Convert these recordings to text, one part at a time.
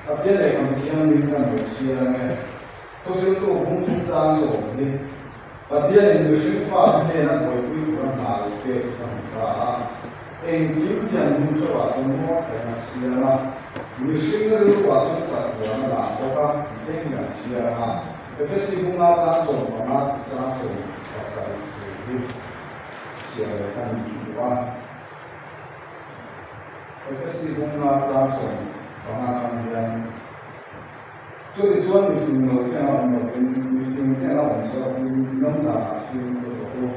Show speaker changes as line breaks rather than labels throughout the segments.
tập viết này còn riêng mình cần một chia này tôi sẽ tu không chúng ta rồi đi tập viết này người sinh phát thế là mỗi quý của nó là cái phần cả em kiếm tiền muốn cho bạn chúng nó phải là chia là người sinh ra lúc bạn chúng ta của nó là có các thế là chia là cái phát sinh cũng là giá số mà nó giá số và sai đi chia là cái gì đó cái phát sinh cũng là giá số và nó còn là cho nên chúng mình phim nó cái nào mình phim cái nào mình sẽ nâng là phim của tôi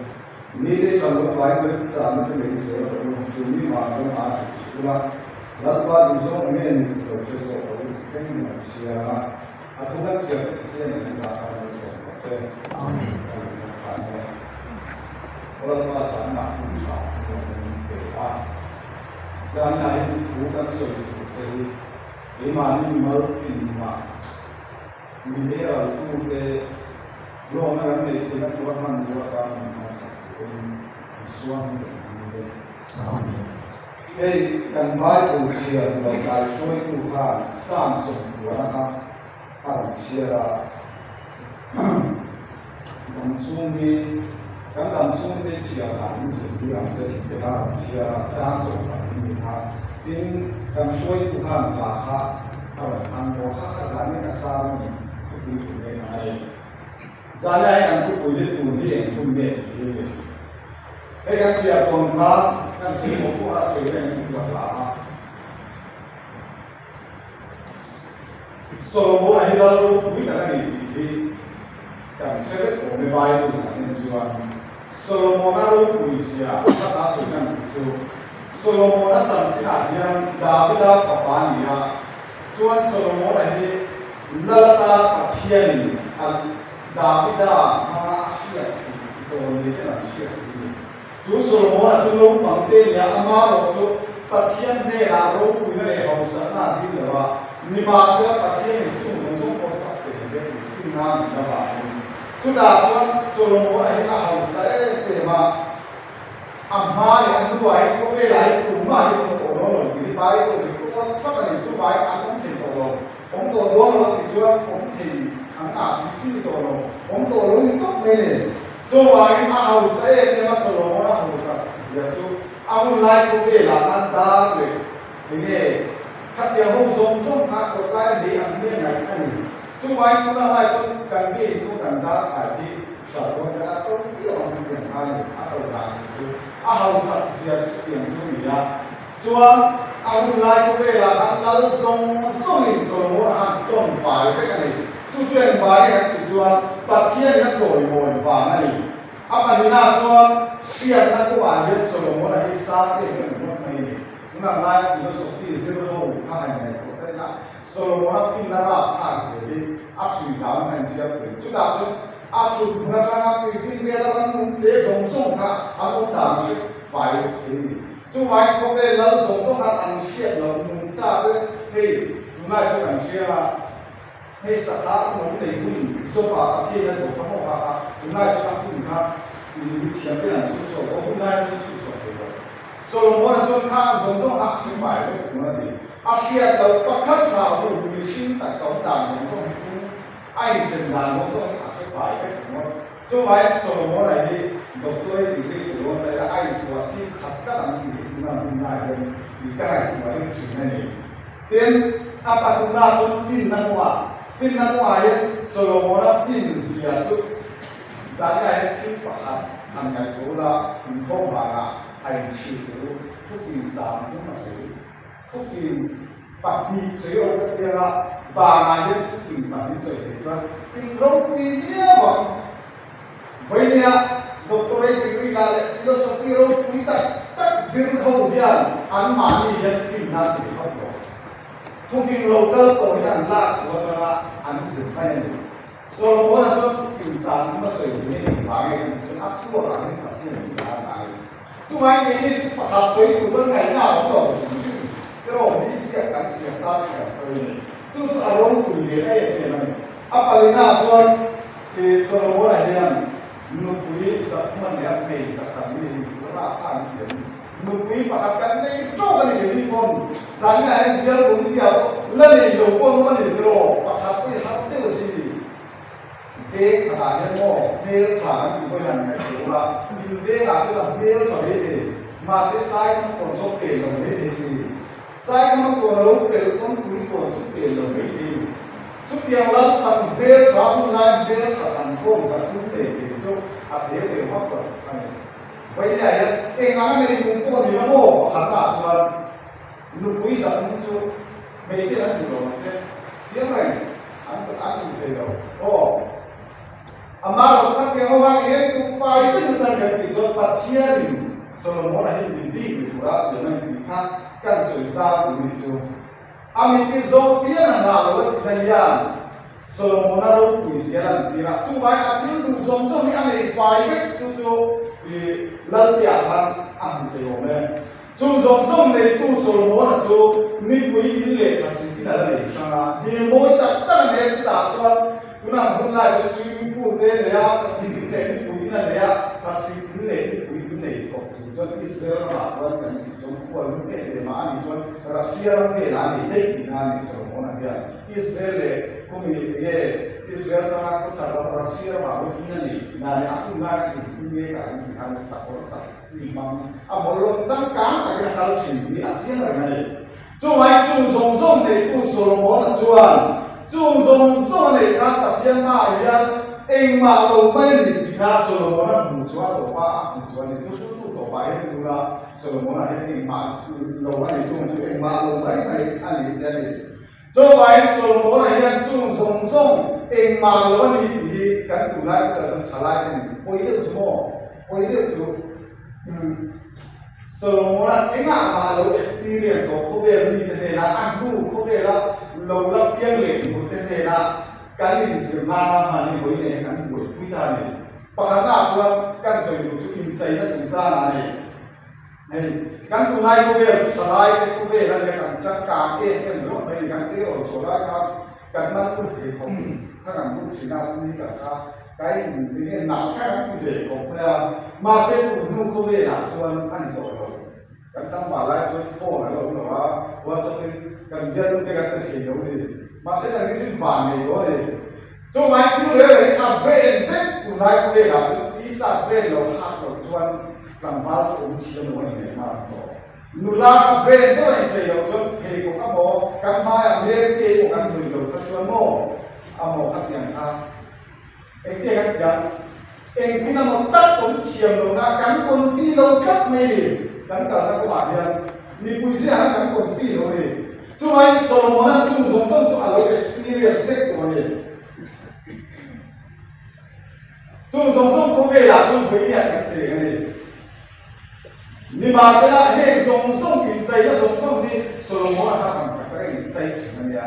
นี่ได้ทำรถไฟเป็นจานเป็นเลนส์แล้วจุดนี้มาจนอาสุดละรัฐบาลที่ส่งเงินเราจะส่งไปที่ไหนเชียร์นะอาทุกท่านเชียร์ที่ไหนจะทำเสร็จเสร็จเราก็สามารถที่จะทำได้ว่าสามารถที่ทุกท่านส่งไปที่มันมีมาที่มามีเรื่องทุกเรื่องโลกนั้นในที่นั้นตัวมันตัวการมันสักsuami Amin. Hei kan baik usiaเราได้ช่วยทุกท่านสร้างสมบูรณ์นะครับท่านเชื่อลำซุ่มนี้กันลำซุ่มนี้เชื่อหลังสิ่งที่เราจะเป็นการเชื่อจ้าสมบัตินี้ครับที่กันช่วยทุกท่านราคาเท่าไหร่ทางโลกข้าจะไม่กระซ้ำนี่ทุกคนทุกเรื่องอะไรจะได้กันทุกคนที่ตัวนี้เองทุกเรื่องไอ้การเสียตรงข้ามการเสียหมดผู้อาศัยในตัวเราโซโลมอนให้เราวิจารณ์ดีการเชื่อผมในไบเบิลในชีวิตโซโลมอนเราคุยเสียภาษาสุนันจูโซโลมอนจำสิ่งที่ดาวิดกับปานียชวนโซโลมอนให้เลิกตาปัจเจียนดาวิดมาเชื่อโซโลมอนจะมาเชื่อchú Solomon là chú lông bằng tên nhà ama rồi chú phát triển thế là lông quý này hậu sản là gì nữa mà nhưng mà sẽ phát triển chú không có có phát triển thế sinh ra mình là bạn chú đã chú Solomon này là hậu sản để mà ama thì anh nuôi có cái lại cũng mà đi một cổ rồi thì bài rồi thì có phát là chú bài anh cũng thì cổ rồi ông tổ đó thì chú cũng thì anh à thì chỉ tổ rồi ông tổ đó thì tốt này cho vậy mà hậu sẽ để mà Solomon là hậu sản giờ chú ông lại có về là ăn ta về thế này các nhà hậu sống các có lại để ăn bên này ăn chú vậy chú là lại chú cần biết chú cần ta phải đi sở con đã tốt cái ông tiền hai ăn đầu đàn chú hậu sản giờ chú tiền chú bị ra chú ông lại có về là ăn ta sống hình Solomon ăn trong phải cái này chú chuyện bài này thì chú phát triển nó trội hồi và này apa ni na chuan siat na ko an yet Solomon a isa ke kan mo mai ni na lai philosophy zero ha hai này ko ta na Solomon a fin na ra tha ke ni a sui jam han sia ke chu da chu a chu na na ke fin ke da ran je song song ha a ko da shi phải ke ni chu mai ko ke la song song ha an siat lo nu cha ke he na chu kan siaให้สัตว์หนุ่มในหุ่นโซฟาที่นั่นส่งทั้งหมดครับคุณนายจะทำหุ่นครับมีเขียนเป็นอันสุดโต่งคุณนายจะสุดโต่งเลยโซโลมอนจนข้างสมต้องหักชิ้นใหม่เลยคุณนายอาเซียนเราประคับข่าวหุ่นมีชิ้นแต่สองด่านของต้องคุณไอ้เจนด่านของต้องอาศัยฝ่ายเป็นคุณจู่ไว้โซโลมอนอะไรนี่ดอกตัวที่ดีที่ตัวอะไรไอ้ตัวที่ขัดจังนี่คุณนายเป็นมีใกล้ตัวที่ชิ้นนั่นเองเต็มอาปัตุนาจนฟินนั่งว่าฟินนักวายโซโลมอนฟินเสียจุดจากนั้นที่ปะทำงานตัวละถึงข้อมาให้ชีวิตทุกฟินสามทุกมาสื่อทุกฟินปฏิเสธก็เท่าละบางงานทุกฟินปฏิเสธว่าที่เราคุยเนี่ยว่าวันนี้ดร.ดิกรีลาเลฟิโลโซฟีเราคุยตัดสิ่งเขาเดียนอันมานี่ยังฟินนั่นที่เขาบอกทุกฟินโลเกอร์ตัวนี้อันลากส่วนละอันสิ่งไม่ได้โซโลมอนจนฟินสามมาสื่อนี่บางอย่างจนอัพตัวหลังนี่ปฏิเสธได้ทุกวันนี้ทุกประกาศสวยถูกเรื่องไหนหน้าของเราชื่อก็เราไม่เสียกันเสียซาแบบสวยทุกอารมณ์คุยเรื่องอะไรเป็นอะไรอัปปาลินาจนที่โซโลมอนอะไรเนี่ยนุคุยสักมันเนี่ยไม่สักสามีสุราข้างเขียน nukui pakatan ni to kan ni pon sanga ai dia pun dia la ni lo pon mo ni lo pakat ni hat te si ke thà ni mo be thà ni ko yan ni ko la ni be la chu la be to ni de ma se sai ko so ke lo ni si sai ko lo ke kon ku ko so ke lo ni chút tiền lớn phần bê thọ lại bê thọ thành phố sản xuất để cho hạt thế để phát triển vậy này cái ngành này cũng có nhiều mô hạt cả rồi lúc cuối sản xuất cho mấy xe ăn được rồi chứ tiếng này ăn được thế rồi mà lúc các cái hoa cái cũng phải tính ra cái gì cho phát triển Solomon này thì đi của ra sự này thì khác cần sự ra của mình cho Ami zo pia na lo kaya Solomon na ro puisian tira chu bai atil du zom zom ni ane fai ke chu la tia han am te yo me chu zom zom ne tu Solomon na chu ni pui in le thasi na le sanga di moi ta ta ne ta chuan tuna hun lai chu sui pu te le ya thasi ne pui na le ya thasi ne pui ne ko chuan Israel na wan kan chu ko lu ke le ma ni chuan Russia ke la ni dei ni na ni Solomon na ya Israel le ko mi ye Israel na ko sa Russia ma ko ni na ni aku na ki ni ka ni kan sa ko sa ti mang a mo lo chang ka ta ka hal chin ni a sia na ngai chu mai chu song song de ku Solomon na chuan chu song song le ka ta sia ma ya eng ma lo mai ni ka Solomon na bu chuan to pa bu chuan ni tu bài như là Solomon là cái mà lâu nay chung chú em mà lâu mấy ngày anh đi đây cho bài Solomon là những chung song song em mà lâu nay thì cái tụ lại cái trong thà lại thì quay được chú Solomon là cái mà lâu experience của cô bé như thế này là anh tu cô bé là lâu lắm tiếng lệ của thế này là cái gì sự mà như vậy này cái buổi quý ta này Pakata tuan kan soi tu in cai na chung cha na ni kan tu nai ko be chu thalai ke ko be na le kan cha ka ke ken ro mai kan che o chola ka kan na tu ke khom ta kan tu thina sni ka ka kai ni ne na kha tu de ko pa ma se tu nu ko be na chuan an to ro kan tang ba lai chu phone na lo no wa sa kan gen ke ka ke yo ni ma se na ni fa ni ro ni cho mai tu le a brain vet tu nai ko le la chu ti sa brain lo ha lo chuan kan ba chu chi no ni ma to nu la brain to ai che yo chu he ko ka mo kan ma ya me ke ko kan tu lo ka chuan mo a mo khat yang ha e ke kan gan en pina mo tat ko chiam lo na kan kon fi lo khat me kan ka ta ko ba ya ni pu se ha kan kon fi lo ni chu mai Solomon na chu zong zong chu a lo experience ke ko ni chung song song ko be la chung pui ya kan che kan ni ma se la he song song kin chai la song song ni Solomon ha kan ka chai ni chai kan ya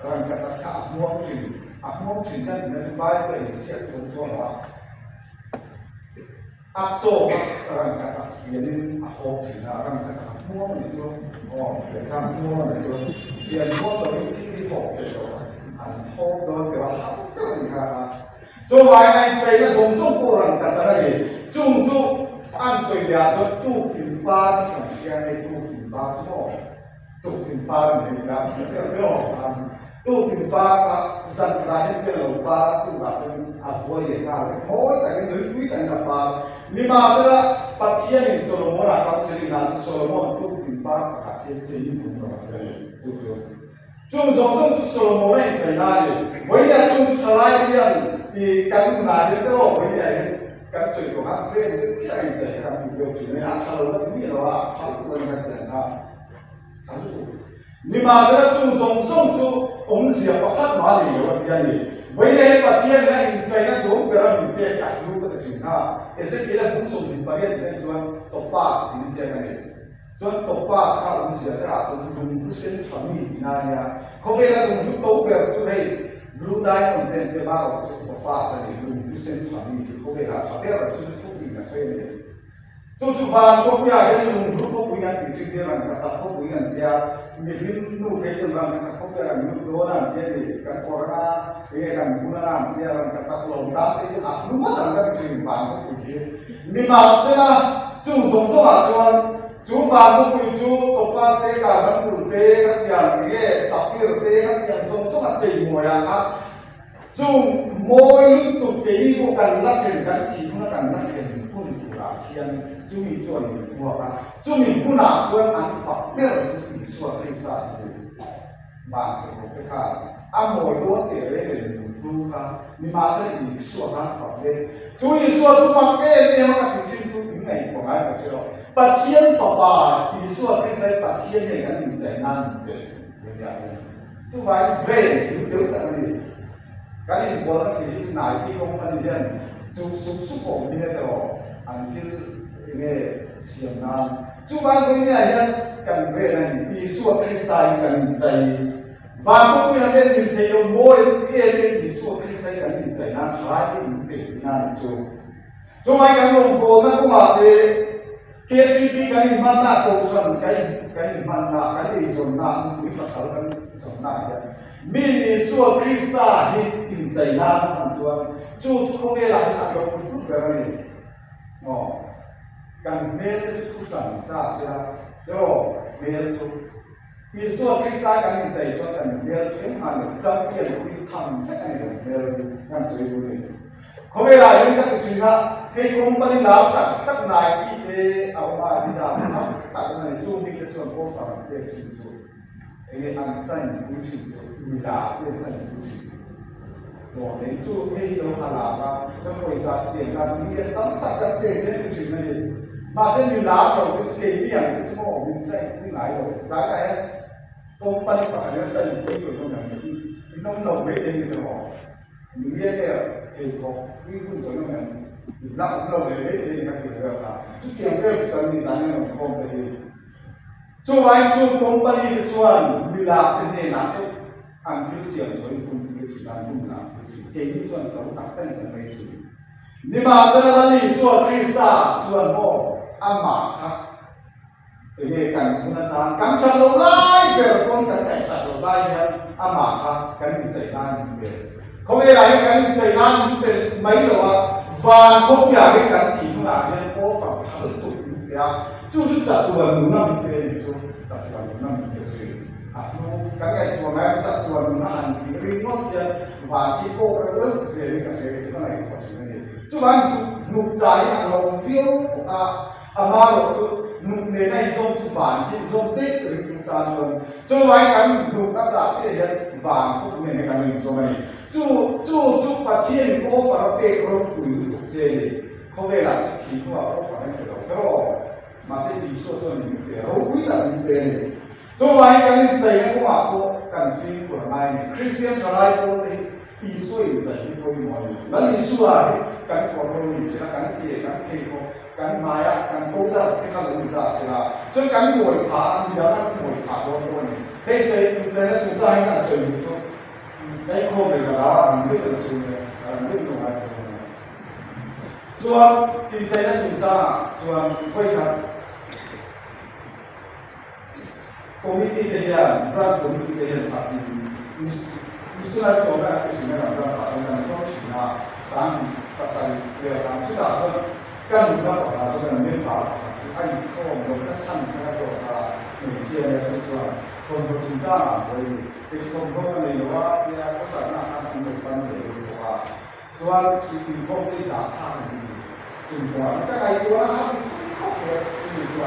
ran ka cha ka mo chin kan na ba ko ni sia chung chung wa a cho ran ka cha sia ni a ho chin na ran ka cha mo ni cho le ka mo ni cho sia ni mo to ni ti ho ke cho an ho do ke wa ha to ni ka cho vài ngày chạy nó sống sống cô rằng cả gia đình chung chung ăn sôi đá cho tu kim ba thì làm gì này tu kim ba chứ không tu kim ba này làm gì đó tu kim ba cả dân ra hết cái lẩu ba tu bà chân vui để ra mỗi cái người quý cái gặp ba nhưng mà sẽ bắt thiên hình Solomon là các sự kiện Solomon tu kim ba cả thiên chế cũng là cái chung sống sống Solomon này chạy ra với là chung trở lại tiền thì căn cứ là những cái hộ với lại căn sự của các bên cái này sẽ làm điều chỉnh này áp sau đó cũng như là sau đó mình phải làm sao nhưng mà sẽ chung sống sống chú ông sẽ có khác mà gì đó cái này với lại bắt thiên này chạy nó đúng cái là mình phải cả lúc cái chuyện ha cái sẽ cái là cũng sống thì phải cái này cho top pass thì sẽ cái này cho top pass các ông sẽ cái là cho dùng cái sinh phẩm gì này không biết là dùng cái tố về chỗ này Blue dye content ke ba ro chu pa sa ni blue percent thami ki ko be ha pa pe ro chu thu fi na sai ne chu van ko pu ya ke ni blue ko pu ya ki chi de ran ka sa ko pu ya ya mi lim nu ke chen ran ka sa ko ya ni do na ke ni ka ko ra e kan bu na ran ke ran ka sa lo da te a lu ma dan ka chi ba ko pu ji ni ma se la chu song so a chuan chú vàng cũng bị chú topaz thế cả các bùn tê các dạng cái sapphire tê các dạng sông sông hạt chảy mùi à khác chú mỗi lúc tụt cái đi bộ cần lắc hình cần chỉ không cần lắc hình phun thủ là khiên chú mình chuẩn mùa cả chú mình phun nào chú em ăn phật biết là chú mình xua cái sao vàng thì một cái khác ăn mỗi đốt để lấy để luôn cả nhưng mà sẽ bị xua ăn phật đấy chú mình xua chú mặc cái mà cái chuyện chú những ngày của ai mà xua bát thiên phật bà đi xua cái sai bát thiên này cái mình giải nan để vậy chú phải về thứ tại vì cái này bố nó thì chú này khi công an viên chú súc hồn như thế đó anh thì nghe xiêm nan chú phải cái này cần về này đi xua cái sai cần giải và cũng như là bên mình thấy ông mỗi cái bên đi xua cái sai cần mình giải nan trái cái mình phải nan chú phải cái ông bố nó cũng là cái KGB cái gì mà na cầu sơn cái gì mà na cái gì rồi na cũng bị phát cái rồi na mình đi xua Krista đi tìm giải na làm chú không nghe là cái đâu cũng cái này cần biết cái chú cần ta sẽ rồi biết chú đi xua Krista cần giải cho cần biết chúng ta được chấp nhận cái thằng cái này được làm sự vụ này không biết là những cái chuyện đó cái công ty nào tất này cái ông bà đi ra sao tất này chú đi cái chuyện cố phạm cái chuyện chú cái anh sinh cũng chỉ người đã cái sinh cũng chỉ rồi đến chú cái đâu hà là ra cho người ra tiền ra những cái tất cả các cái chuyện này mà sẽ người đã rồi cái tiền cái chú họ mình sinh cái này rồi giá cái công ty phải nó sinh cái chuyện không làm gì nó nộp mấy tiền cho họ những cái này thì có cái công việc nó làm lâu để biết thì các kiểu là chút tiền cái cần mình dành nó không thì chú anh chú công ty chú anh đi làm cái này là chú anh chú xiêm cho anh cũng cái chuyện làm cũng làm cái gì chú anh cũng đặt tên là mấy chuyện nhưng mà sẽ là lý do Krista chú anh bỏ ăn mặc khác cái này cần cũng là cắm chân lâu lại về con cần phải sạch lâu lại nha ăn mặc khác cái mình xảy ra như thế không biết là cái mình xảy ra như thế mấy đâu à và không nhà cái cảnh thì nó là nhân có phải thở tụt như thế chú chặt tuần đúng năm như thế chú chặt tuần đúng năm như thế nó cái ngày tuần này chặt tuần nó hành thì cái nó thì và khi cô cái lớp gì cái này có chuyện này chú anh nụ trái là lòng phiêu mà rồi chú nụ này này dùng chú vàng thì dùng tết rồi chúng ta dùng chú anh cái nụ các giá trị vàng không này cái mình dùng này chú phát triển có phải cái công cụ chế không phải là chỉ có phải cái đó mà sẽ đi số cho những cái đó quý là những cái này cho anh cái này cũng là có cần suy của này Christian cho lại có cái ý số gì vậy tôi nói là lý số à cái con người sẽ là cái có cái mai cái cố là cái thằng người ta sẽ là cho cái ngồi phá thì đó là ngồi phá đó thôi cái chơi là chúng ta hay là sử dụng cái khâu này là đó mình biết được sự mình biết được cái chúa thì chơi là chúng ta chúa quay thật committee cái là branch committee cái là thật thì chúng ta cho ra cái chuyện này là branch chúng ta cho chỉ là sáng pasal dia làm sudah thôi kan juga orang sudah memang anh không một cái sẵn cái rồi là mình chia ra choคนchúng ta rồi thìคนพวกนี้ว่าเนี่ยก็สามารถทำเป็นปันเลยว่าส่วนที่พวกที่สาขาจุดว่าถ้าใครตัวนะครับก็เกิดที่ตัว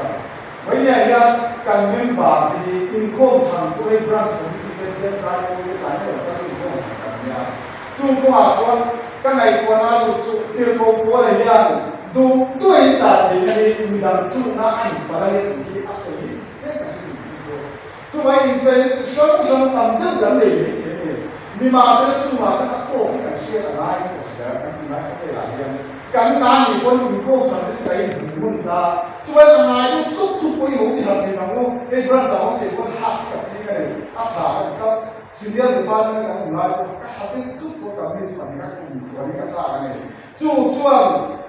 ไว้เนี่ยยังการเงินบาทที่อินโคมทำช่วยบริษัทที่เป็นเรื่องสายโอนสายเงินก็คือพวกเนี่ยจุดว่าส่วนก็ไงตัวนั้นจุดที่โกงตัวอะไรเนี่ยดูด้วยตาเดียวนี่มีดังจุดนั้นไปเลยที่อาศัย所以在小生当中人类的前面，你马上出马上他过不敢写的来，跟来会来的，跟哪里关于过程是在问他，所以哪里都不会有的事情我，你不然啥我哋我黑嘅先嘅，查咁事業嘅班咧咁唔係，黑啲都我咁嘅事情，我呢個差嘅，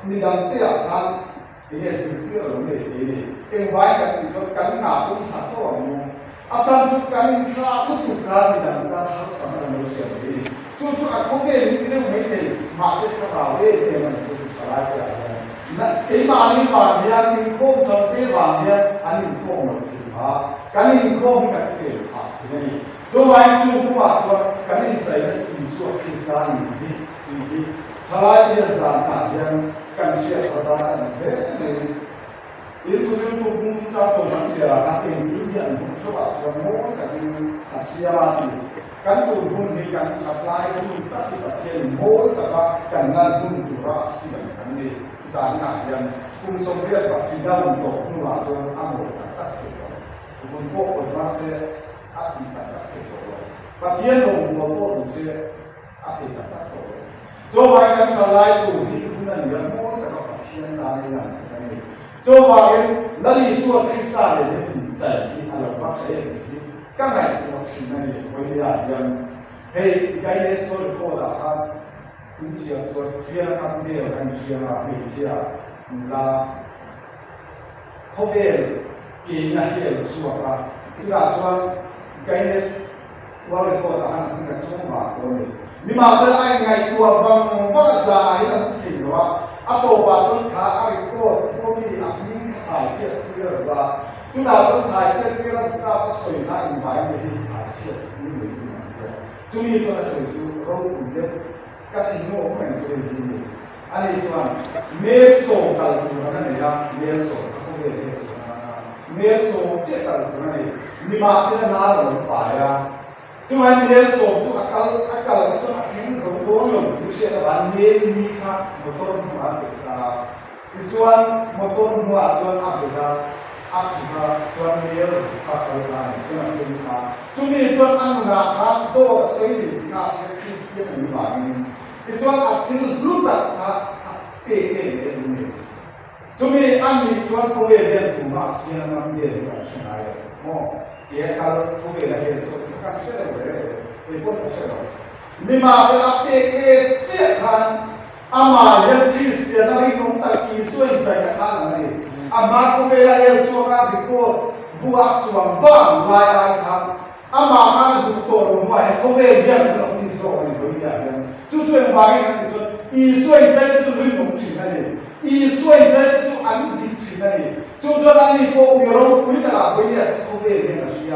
你講啲人看，你嘅事業係咩嘢？因為咁你說跟哪都拍拖喎。asan sukan ka kutukan dan hal sama manusia ini. Cucu aku ni ini masih terawih dengan cucu salah dia. Nah, imani bahagia, ingkong sampai bahagia, anh em không một thì phá cái em không cái gì phá thế này cho anh chú cũng bảo cho cái em chạy là Isu Kristan thì thay vì là giảm cả những cái chuyện của ta là thế này itu juga kita sobat siapa yang dunia mencoba semua kami siapa kan turun di kan supply kita pasien mau tapi karena pun durasi dan kami sana yang pun sobat tidak untuk melakukan amal kata itu untuk bermasa api kata itu pasien mau bermasa api kata itu coba kan supply itu di dunia yang mau tapi pasien lain cho vào cái lý do Christa để giải thích là bác sĩ các ngành của bác sĩ này với là rằng hey cái này số của là han cũng chỉ là cho phía các bên anh chị là mình chỉ là không biết cái này là số là cái là cho cái này qua cái của là han cũng là số mà thôi nhưng mà sẽ ai ngày của vòng vác dài là thì nó atau bahasa kata itu kami ahli hasil kira lah. Sudah tu hasil kira kita sesuai dengan baik jadi hasil ini. Cuma itu sesuatu orang punya kasih semua orang ini. Ani tuan, merso kalau tuan ni ya merso, aku ni merso cek kalau tuan ni masih ada orang payah. Cuma merso tu akal tu akhirnya semua orang tu ada ni kan motor muat kita. Tujuan motor muat tujuan apa? Asyik tujuan dia kalau kan tujuan kita. Cuma tujuan anak kan tu sendiri kita Kristian ni bagi. Tujuan akhir belum tak PK ini. Cuma ane tujuan kau dia rumah siapa dia macam mana? Dia kalau kau dia tu kan saya boleh, ikut saya. Lima serat PK cekan, ama yang Kristian hari nontak Isu yang saya katakan ni. Ama kau dia cakap ikut buat cuang bang lain kan. Ama kan doktor rumah kau dia belum Isu ni boleh. Cucu yang baik itu Isu yang saya tu belum mungkin ni. Isu yang saya tu anti ni. Cucu ni kau orang punya tak boleh kau dia masih.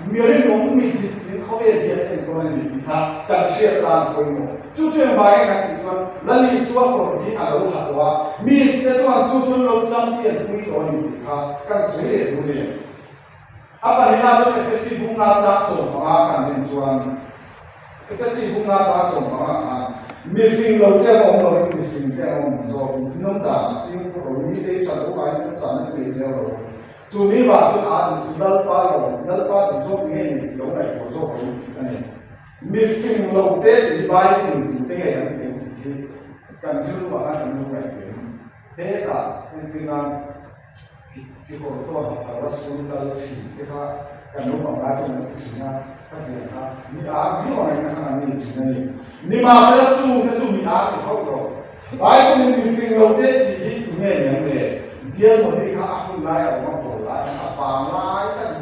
Mungkin orang ni kau dia kau ni kita tak share lah kau ni. Cucu yang baik itu lalu Isu kau ni ada uhatwa. Mungkin itu cucu lalu champion kau ni kita kan sulit boleh. Apa ni nak tu efesi bunga cakso mengakan menjual. Efesi bunga cakso mengakan. Missing lalu dia orang missing dia orang so nonda missing kau ni dia cakap baik sana kerja lalu. Cumi batu ada sudah tahu, dah tahu jauh ni, jauh ni, jauh ni. Missing lalu dia dibayar ni, dia yang ni, kan jiru bahan ni jauh ni. Dia tak, dengan kita tu harus sundal sih, kita kan lupa baca ni cina, kan dia tak. Ni ni orang yang kan ni cina ni. Ni masa tu ni kau tu. Baik ni missing lalu dia di dunia yang ni. Dia mesti aku layak orang bola, apa layak kan?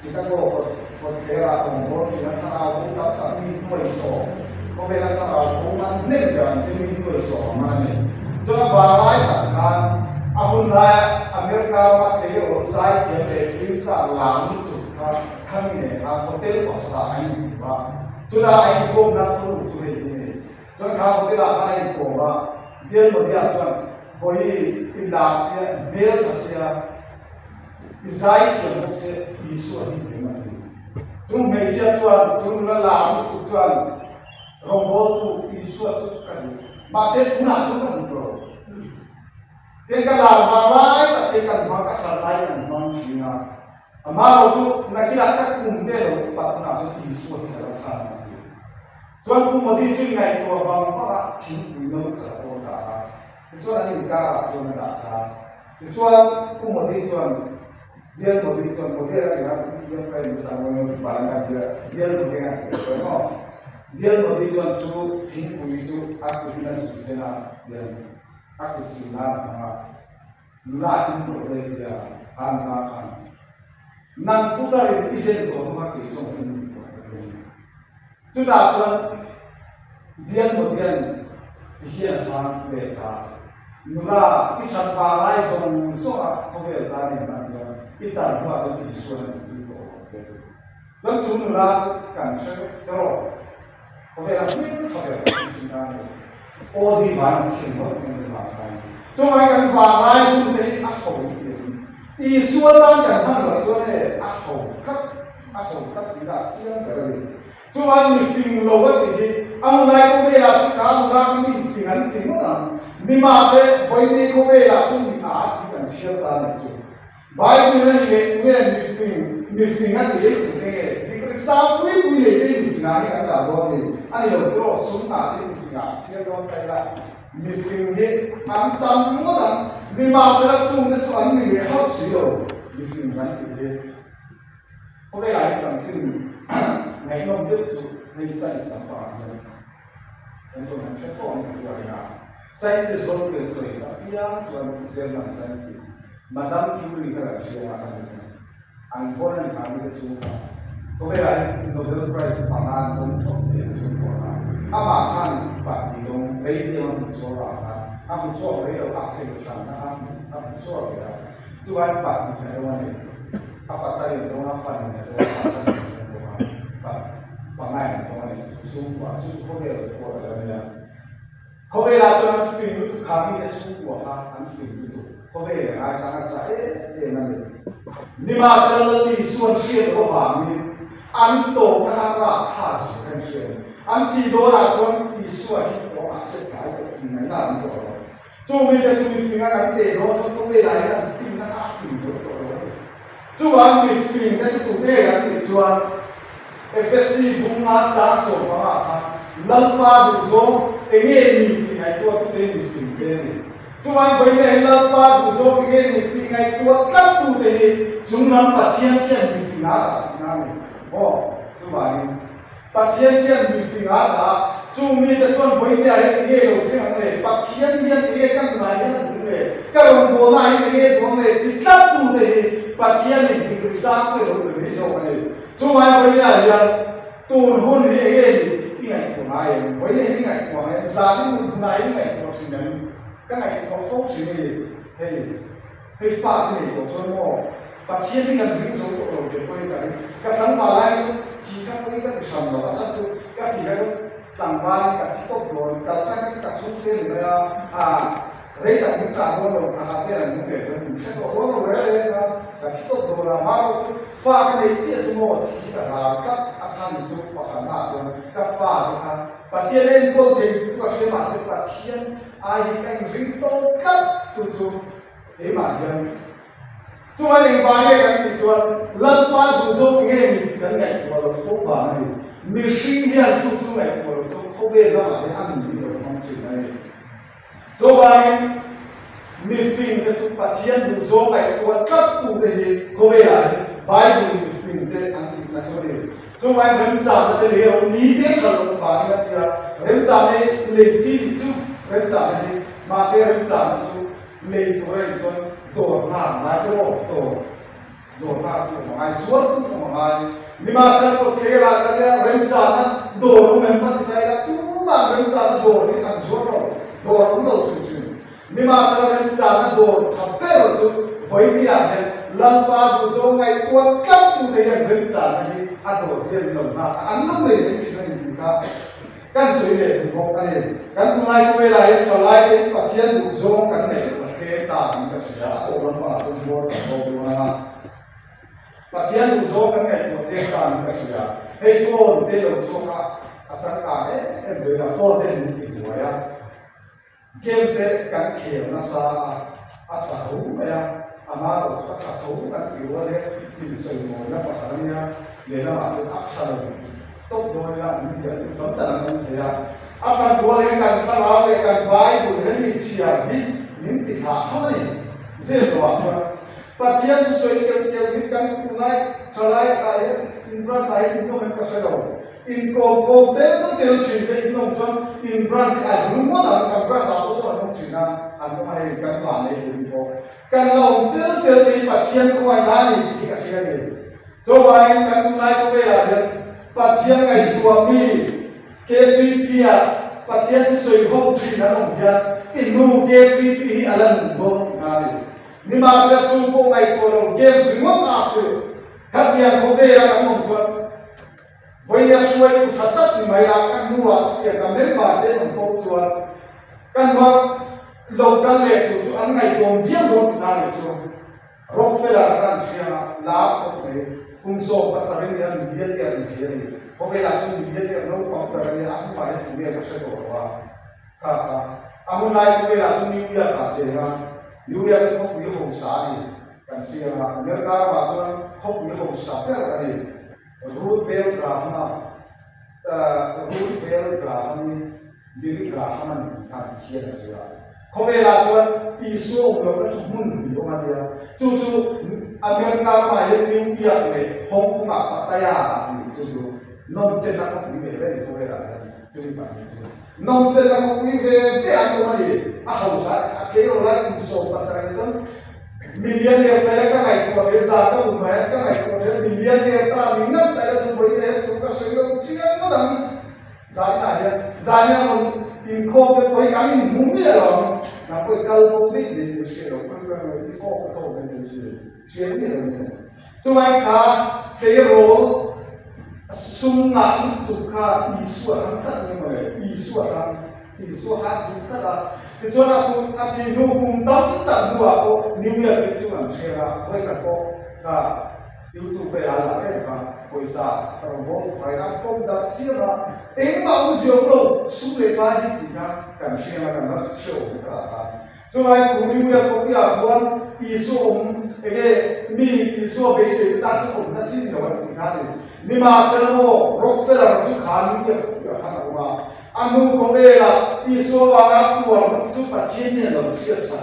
Jika kau berkira orang kita sana aku tak ni so. Kau bela sana aku mana kan? Ni so mana? Jangan layak kan? Aku layak Amerika macam orang saya jadi filsa lang tu kan ni. Hotel pasal ini, sudah ini kau nak turun sudah ini. Jangan hotel apa ini kau dia mesti acuan. Koi Indonesia, Malaysia, Israel se Isu ni memang. Jom Malaysia tuan, jom lalu tuan, robot tu Isu tu kan. Masih guna tu kan bro. Tengah lalu tapi tengah maka cara yang manusia. Amma tu nak kira tak kumde lo, patna tu Isu ni kalau kan. Tuan pun mesti jadi tu orang apa cinta dengan kalau dah. Tuan ini enggak tuan tak. Tuan kemudian tuan dia dia kayak misalnya barang dia dengan dia tuan tu tinggu itu aku tidak susah dia aku sinar lah itu dia anak nan putar itu isen tu rumah kita ini sudah tuan dia kemudian dia sangat beta. Mula ikan palai song soa kau bertanya macam ít tàn hoa cho bị xuân bị cổ dân chúng là cảnh sẽ rồi có vẻ là biết có vẻ là chúng ta ô đi bán chuyện đó mình làm cái cho ai cần vàng ai cũng thấy ác khẩu ý xuân đang cần thằng rồi cho nên ác khẩu cắt thì đã chia cái này cho ai mình phim lâu cái gì anh này có vẻ là chúng ta đang mình phim anh phim đó mình mà sẽ với đi có vẻ là chúng mình thì cần chia ta này chứ bài mình này nghe mình phim anh thì cái sao quý quý này mình phim anh là đó này anh hiểu cái sống mà thì mình phim anh chia đó cái là mình phim này anh tâm nó là mình mà sẽ chung cái cho anh mình học sử dụng mình phim anh thì có vẻ là chẳng chừng ngày hôm trước chúng mình xây sản phẩm này chúng tôi sẽ có một cái gọi là scientist role cái sợi là pia cho anh xem là scientist Madame Curie cái là chuyện mà anh có nên làm cái chuyện đó có vẻ là Nobel Prize bằng anh trong trong cái chuyện đó mà anh bạn đi trong cái điều mà cho ra anh cho cái điều anh thấy được rằng anh cho cái đó chứ anh bạn thì cái đó này apa saja yang orang faham itu apa saja yang orang pangai orang semua kau dia kau dia macam film itu kami itu semua kan film itu kau dia sangat saya nanti ni masa lalu isuan siapa kami anto kahara khas kan siapa anti dora tuan isuan itu orang sekai itu ni nanti orang cuma film kan terus kau dia kan film kan film itu Chuan mi film cái tụ đề là cái chuan FSC bung na cha so pa ha lalpa du zo enge ni ti ngai tu tu de mi film de ni chuan bai ne lalpa du zo enge ni ti ngai tu kat tu de ni chung nam pa chian kian mi film na ni chuan pa chian kian mi film da chung mi de chuan bai ne ai enge lo theng ne pa chian kian enge kan nai na du ne ka rong bo na enge do ne ti kat tu de ni Pasian ini diperiksa oleh Indonesia ini. Cuma ini aja turun ini ingat kemarin, ini ingat kemarin. Saat ini mulai ingat kemarin. Kan ingat fokus ini, hebat ini. Contoh, pasien ini kan sering soal kalau depois kan. Kadang malah jika pergi ke sana, satu ketika tambah, ketika top kasar ketika sulit Rei tak buka orang kahapnya ni mungkin saya orang orang kita orang mahu faham ni cik semua kita rakyat asal itu faham macam kafah kan pasien itu dia itu asal masuk pasien air kan rinto kan tu hemat yang cuma yang banyak kan itu lepas busuk ini kan yang kalau sofa ni mesin yang tu yang kalau tu kau bela macam angin itu macam ni Coba miskin itu pasien buzo kayak kuat tu dari Korea, baik miskin dari anti nasional. Coba rencana dari ini dia kalau pakai dia rencana leci itu rencana masih rencana itu leci itu dorna, macam dorna itu mengai suatu mengai. Ni masa tu kira kira rencana dorna memang tidak tu rencana dorna kan suatu Dor ulo susun. Ni masa rencana dor sampai itu, boleh dia lampa busuk ngai tua kan tu dia rencana ni, atau dia lemah. Anu ni sih kan sudah kan tu naik ke wilayah kalau pasien busuk kan ni, kita kita sudah orang masuk dor atau pasien busuk kan ni, kita sudah. Phone dia busuk asal kah? Bela phone dia ni ya. Game set kan khel na sa atau ya amar atau kan iwale insoi mo na paharnya lena masuk aksara top doya ni ya tonta kan ya akan dua kan salah kan baik bukan ni siapi ni tahani zero apa pasien soi kan kunai chalai kaya infra side itu mereka sedang Inko itu tidak cinta inongcon infrasi agama dalam infrasi apa soal nongcina agama yang kan faham itu kalau tidak pasien kuai lagi kita sih coba yang kan tunai kau belajar pasien kayak dua KGP ya pasien sesuai hukum cina nongcina inu KGP alam nong ngali ni ma se chu ko ngai ko lo game remote app chu khat dia ko ve ya kan mong chuan voi ya suai ku thatat ni mai la kan nuwa ya kan me ba de mong ko chuan kan wa lo kan le chu an ngai tom vian ro na le chu Rockefeller kan sia la ko me kum so pa sa rin ya ni dia dia ni dia ni ko ve la chu ni dia dia no ko pa ni a pa ni ni ka se ko wa ka ka amun lai ko ve la chu ni ya ka che na yu ya ko ku ho sa ni kan sia na ner ka ba chuan ko ku ho sa pe ra ni root bell graham root bell graham Billy Graham kan sia na sia ko ve la chuan isu lo ka chu mun ni ko ma dia chu Amerika ma ye New York le Hong Kong ma ta ya ni chu non chen na ko ni ve ko ve la chu ni pa ni chu non chen na ko ni ve a ko ma ni a ho sa a ke ro la ku so pa sa ni chon million le ta ka ngai ko the za ka u ma ka ngai ko the million le ta ni ngat ta la ko ni chu ka se yo chi na dang za na ya za nya mon in ko pe ko ka ni mu mi la na ko kal ko ni ni se ro ko ko ni ko ko ni se chuyện gì vậy? Chúng anh cả cái role sung ngạn tục cả Isu hàng thật như vậy, Isu hát tục thật là cái chỗ nào chúng ta chỉ nô cùng đóng tận đùa có New York cái chúng làm xe là với cả có cả YouTube là cái mà hồi xa trong vốn phải là phong đặt chia là em bảo dưỡng đâu xuống để ba gì thì cảm xe là cảm giác siêu cả chúng anh cùng New York có cái là quan Isu cái mi Isu về sự ta chúng cũng đã xin rồi thì khác đi nhưng mà sẽ là Rockefeller chúng khá New York cũng khá là mà anh có về là Isu và cáctua nó chúng ta chiến nhiên là chia sẻ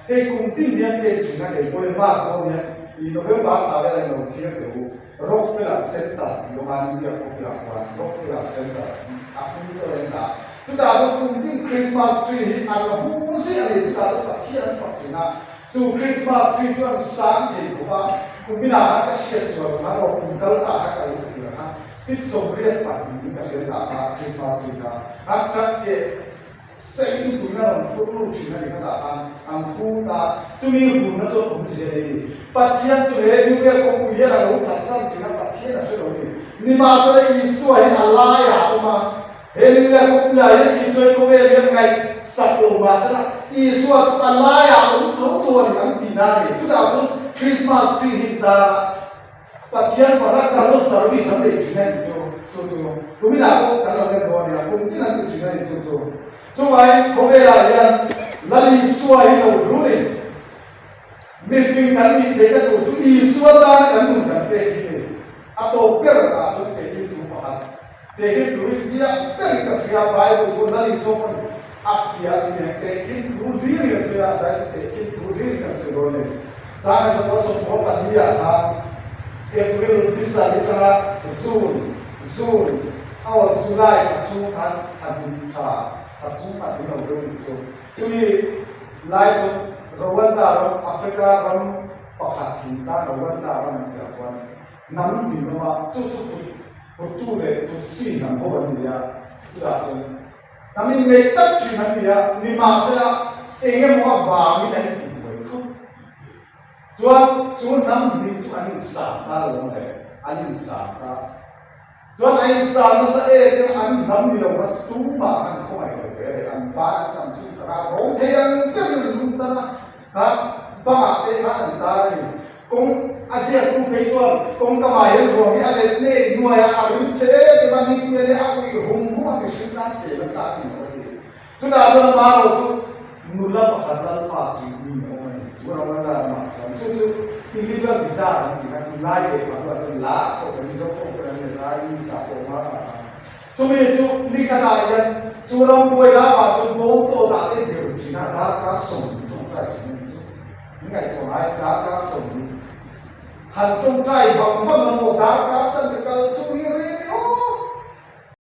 cái cùng tin nhận cái chuyện này để quên ba sau này thì nó vẫn bảo sao đây là một chia kiểu Rockefeller Center thì nó New York cũng là quan Rockefeller Center cũng cho nên là chúng ta cùng tin Christmas tree anh là không sẽ để chúng ta có chiến pháp thì na so Christmas tree cho anh sáng thì của bạn cũng biết là các cái sự vật nó cũng có là các cái sự vật fit so great bạn những cái chuyện là Christmas tree là anh chắc cái xây dựng tụi nó làm tốt luôn chuyện này các bạn anh cũng là chúng mình nó cho cũng gì đấy bắt thiên cho hết những cái công việc là nó phát sinh chuyện là bắt thiên là sẽ rồi nhưng mà sau đây Isu hay Allah ya mà hết những cái công việc ấy Isu công việc liên ngày sắp rồi mà sẽ là Isu Allah ya cũng thấu tuần làm gì này chúng ta cũng Christmas tree hiện ta bắt thiên và các cái đồ service sắm để chuyện này cho cũng biết là có cái nào đó này cũng tin là chuyện này cho chúng mày có về là gì là Isu hay đâu đúng đi mình phim cảnh gì thế là tụi chúng Isu ta là cảnh đúng cảnh về gì à tổ biết là chúng cái gì chúng họ cái gì tụi phía cái phía bài của chúng là Isu mà Asia ini tekin diri yang saya tekin diri yang saya boleh. Saya sebab semua dia April bisa kita June, awal Julai chúng ta satu pasti orang itu. Jadi lain Rwanda, Afrika, Pakistan, Rwanda, Japan. Namun di mana betul itu sih nampak dia tidak. Kami ngetak cina dia ni masa ingin mau vami dan itu. Jual nam ni tu anin sahta loh anin sahta. Jual anin sahta saya anin nam ni loh pas tumba kan kau mai loh an ba kan cuma sekarang orang yang terlalu lupa kan ba kan tadi kong Asia tu pejual kong kamai loh ni ada ni nuai arum cere kita ni ni aku hummu aku sudah cere tadi. Chúng ta cho nó bao chứ nụ lâm và khả năng mà thì mình không phải là mà chứ khi đi ra thì ra thì các lai để mà gọi là lá của cái dấu không phải là lai như sao của nó chúng mình chú đi cả đại nhân chú đông quay lá và chú bố tô đã lên điều chỉ là đã cá sủng trong tay chỉ mình những ngày còn ai đã cá sủng hẳn trong tay vòng vâng là một đá cá chân thì cá chú